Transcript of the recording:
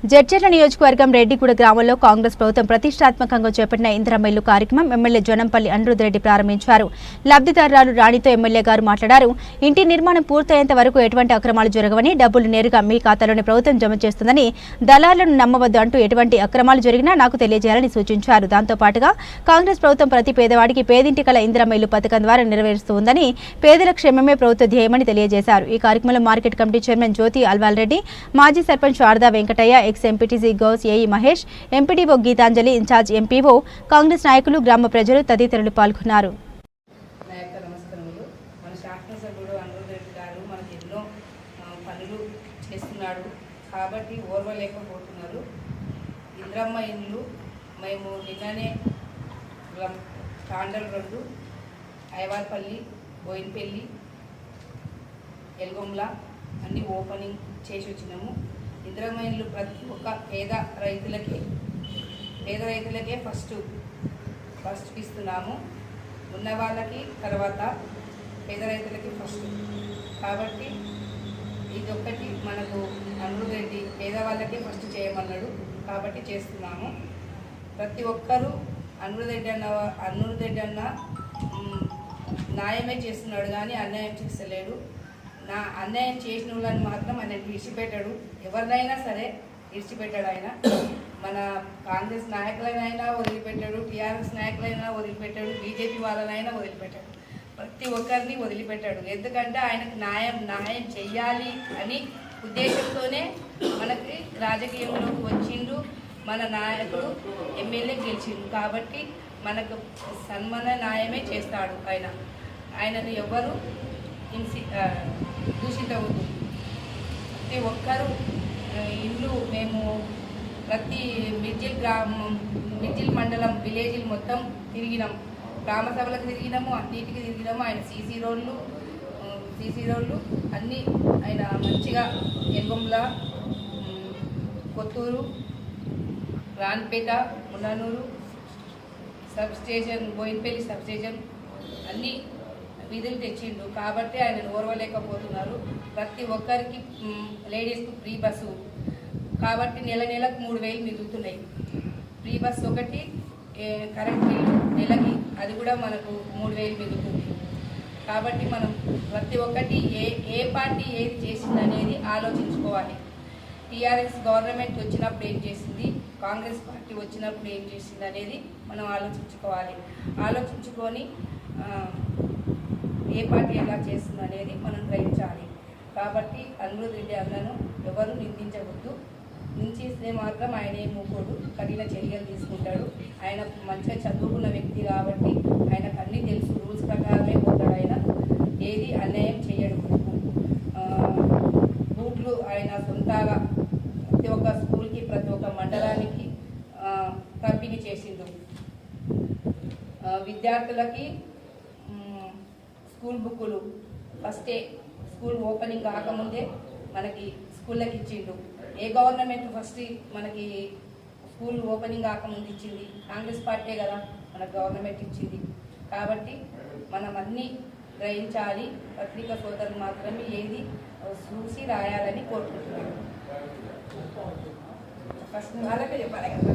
జడ్చర్ల నియోజకవర్గం రెడ్డిగూడ గ్రామంలో కాంగ్రెస్ ప్రభుత్వం ప్రతిష్టాత్మకంగా చేపట్టిన ఇందిరమ్మ ఇల్లు కార్యక్రమం ఎమ్మెల్యే జొనంపల్లి అనిరుద్ రెడ్డి ప్రారంభించారు. లబ్ధిదారురాలు రాణితో ఎమ్మెల్యే గారు మాట్లాడారు. ఇంటి నిర్మాణం పూర్తయ్యేంత వరకు ఎటువంటి అక్రమాలు జరగవని, డబ్బులు నేరుగా మీ ఖాతాలోనే ప్రభుత్వం జమ చేస్తుందని, దళారులను నమ్మవద్దు అంటూ ఎటువంటి అక్రమాలు జరిగినా నాకు తెలియజేయాలని సూచించారు. దాంతో పాటుగా కాంగ్రెస్ ప్రభుత్వం ప్రతి పేదవాడికి పేదింటి కల ఇందిరమ్మ ఇల్లు పథకం ద్వారా నెరవేరుస్తుందని, పేదల క్షేమమే ప్రభుత్వ ధ్యేయమని తెలియజేశారు. ఈ కార్యక్రమంలో market committee chairman Jyoti Alwal Reddy, మాజీ sarpanch Sharada Venkataiah, ex MPTC Ghouse AE Mahesh, MPDO Geetanjali, incharge MPO, Congress నాయకులు, గ్రామ ప్రజలు తదితరులు పాల్గొన్నారు. కాబట్టి ఓర్వలేకపోతున్నారు. ఇంద్రమ్మ ఇండ్లు మేము నిన్ననే తాండల్ రోడ్డు, ఐవార్పల్లి, బోయిన్పల్లి, ఎల్గొంల అన్ని ఓపెనింగ్ చేసి వచ్చినాము. ఇంద్రమ్మ ఇండ్లు ప్రతి ఒక్క పేద రైతులకే ఫస్ట్ ఇస్తున్నాము. ఉన్న వాళ్ళకి తర్వాత పేద రైతులకి ఫస్ట్. కాబట్టి ఇదొక్కటి మనకు అనిరుద్ రెడ్డి పేదవాళ్ళకే ఫస్ట్ చేయమన్నాడు కాబట్టి చేస్తున్నాము. ప్రతి ఒక్కరూ అనిరుద్ రెడ్డి అన్న న్యాయమే చేస్తున్నాడు కానీ అన్యాయం చేస్తలేడు. అన్యాయం చేసిన వాళ్ళని మాత్రం ఆయన విడిచిపెట్టాడు. ఎవరినైనా సరే విడిచిపెట్టాడు ఆయన. మన కాంగ్రెస్ నాయకులనైనా వదిలిపెట్టాడు, టీఆర్ఎస్ నాయకులైనా వదిలిపెట్టాడు, బీజేపీ వాళ్ళనైనా వదిలిపెట్టాడు. ప్రతి ఒక్కరిని వదిలిపెట్టాడు. ఎందుకంటే ఆయనకు న్యాయం చెయ్యాలి అని ఉద్దేశంతోనే మనకి రాజకీయంలోకి వచ్చిండు. మన నాయకుడు ఎమ్మెల్యే గెలిచిండు కాబట్టి మనకు సన్మాన న్యాయమే చేస్తాడు. ఆయనను ఎవరు దూషించవద్దు. ప్రతి ఒక్కరూ ఇల్లు మేము ప్రతి మిర్జిల్ మండలం విలేజ్లు మొత్తం తిరిగినాం. గ్రామ సభలకు తిరిగినాము, అన్నిటికీ తిరిగినాము. ఆయన సీసీ రోడ్లు అన్నీ ఆయన మంచిగా Elgomla, Kothur, Ranpet, Munnanur sub station, Boinpally sub station అన్నీ విధులు తెచ్చిండు. కాబట్టి ఆయన ఓర్వలేకపోతున్నారు. ప్రతి ఒక్కరికి లేడీస్కు ఫ్రీ బస్సు కాబట్టి నెలకు 3,000 మిగులుతున్నాయి. ఫ్రీ బస్సు ఒకటి, కరెంట్ బిల్లు నెలకి అది కూడా మనకు 3,000 మిగులుతుంది. కాబట్టి మనం ప్రతి ఒక్కటి ఏ పార్టీ ఏది చేసింది అనేది ఆలోచించుకోవాలి. టీఆర్ఎస్ గవర్నమెంట్ వచ్చినప్పుడు ఏం చేసింది, కాంగ్రెస్ పార్టీ వచ్చినప్పుడు ఏం చేసింది అనేది మనం ఆలోచించుకోవాలి. ఆలోచించుకొని ఏ పార్టీ ఎలా చేస్తుంది అనేది మనం గ్రహించాలి. కాబట్టి అనిరుద్ రెడ్డి అన్నను ఎవరు నిందించవద్దు. నిందిస్తే మాత్రం ఆయన మూకోడు, కఠిన చర్యలు తీసుకుంటాడు. ఆయన మంచిగా చదువుకున్న వ్యక్తి కాబట్టి ఆయనకు అన్నీ తెలుసు. రూల్స్ ప్రకారమే పోతాడు. ఆయన ఏది అన్యాయం చేయడు. రూట్లు ఆయన సొంతగా ప్రతి ఒక్క స్కూల్కి, ప్రతి ఒక్క మండలానికి పంపిణీ చేసిండు. విద్యార్థులకి స్కూల్ బుక్కులు ఫస్టే స్కూల్ ఓపెనింగ్ కాకముందే మనకి స్కూళ్ళకి ఇచ్చిండు. ఏ గవర్నమెంట్ ఫస్ట్ మనకి స్కూల్ ఓపెనింగ్ కాకముందు ఇచ్చింది? కాంగ్రెస్ పార్టీ కదా మనకు గవర్నమెంట్ ఇచ్చింది. కాబట్టి మనం అన్నీ గ్రహించాలి. పత్రికా సోదరులు మాత్రమే ఏది చూసి రాయాలని కోరుకుంటున్నాను. ఫస్ట్ వాళ్ళకే చెప్పాలి కదా.